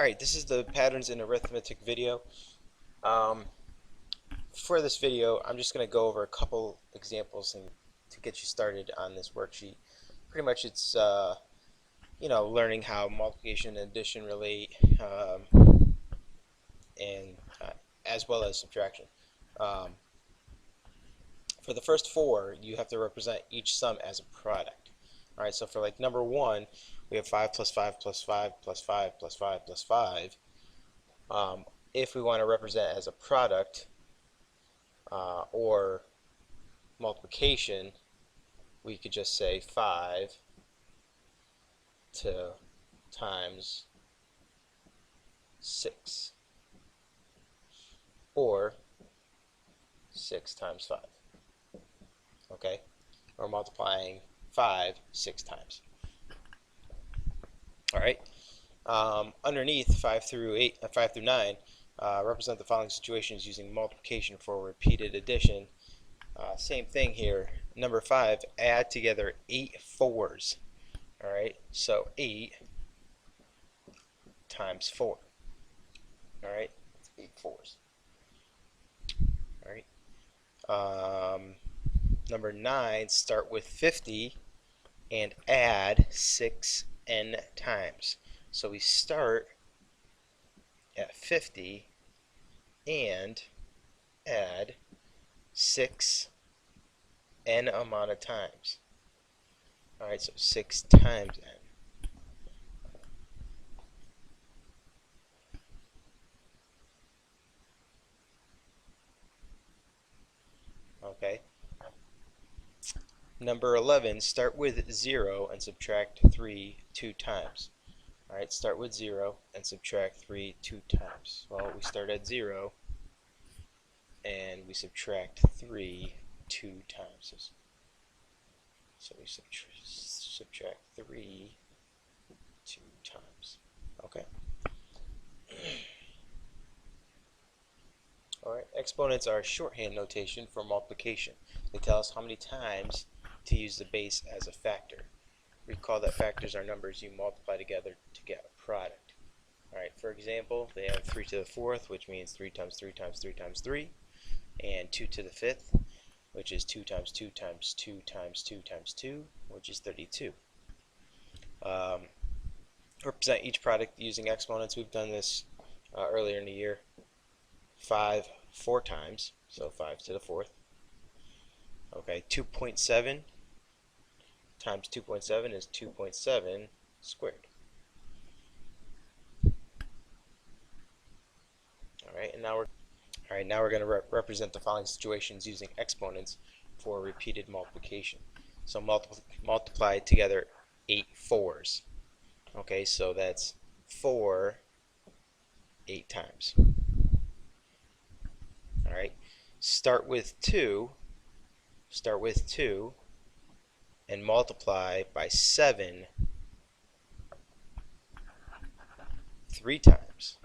Alright, this is the Patterns in Arithmetic video. For this video, I'm just going to go over a couple examples and to get you started on this worksheet. Pretty much it's, learning how multiplication and addition relate, and as well as subtraction. For the first four, you have to represent each sum as a product. Alright, so for like number 1, we have 5 plus 5 plus 5 plus 5 plus 5 plus 5. If we want to represent as a product or multiplication, we could just say 5 times 6, or 6 times 5. Okay? Or multiplying 5 6 times. Alright? Underneath 5 through 9, represent the following situations using multiplication for repeated addition. Same thing here. Number 5, add together 8 fours. Alright, so 8 times 4. Alright, 8 fours. Alright. Number 9, start with 50 and add 6n times. So we start at 50 and add 6n amount of times. Alright, so 6 times n. Okay. Number 11, start with 0 and subtract 3 2 times. Alright, start with 0 and subtract 3 2 times. Well, we start at 0 and we subtract 3 2 times. So we subtract 3 2 times. Okay. Alright, exponents are shorthand notation for multiplication. They tell us how many times to use the base as a factor. Recall that factors are numbers you multiply together to get a product. Alright, for example, they have 3 to the 4th, which means 3 times 3 times 3 times 3, and 2 to the 5th, which is 2 times 2 times 2 times 2 times 2, which is 32. Represent each product using exponents. We've done this earlier in the year. 5 4 times, so 5 to the 4th. Okay, 2.7 times 2.7 is 2.7 squared. Alright, now we're going to represent the following situations using exponents for repeated multiplication. So multiply together 8 fours. Okay, so that's 4 8 times. Alright, start with 2 and multiply by 7 3 times.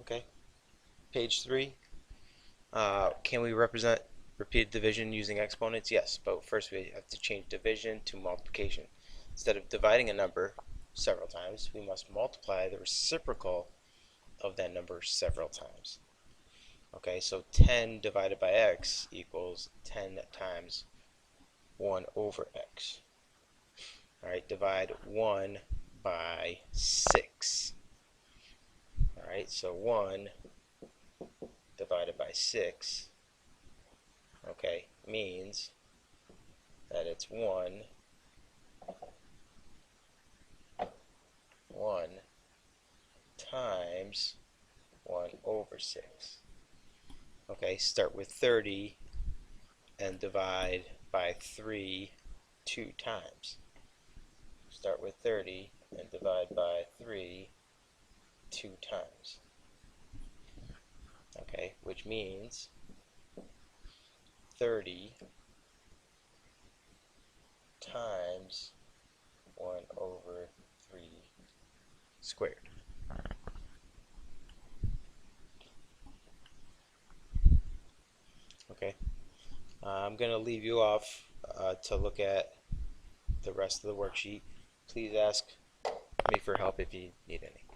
Okay, page 3. Can we represent repeated division using exponents? Yes, but first we have to change division to multiplication. Instead of dividing a number several times, we must multiply the reciprocal of that number several times. Okay, so 10 divided by x equals 10 times 1 over x. Alright, divide 1 by 6. Alright, so 1 divided by 6, okay, means that it's 1 times 1 over 6. Okay, start with 30 and divide by 3 2 times. Start with 30 and divide by 3 2 times. Okay. means 30 times 1 over 3 squared. Okay, I'm going to leave you off to look at the rest of the worksheet. Please ask me for help if you need any.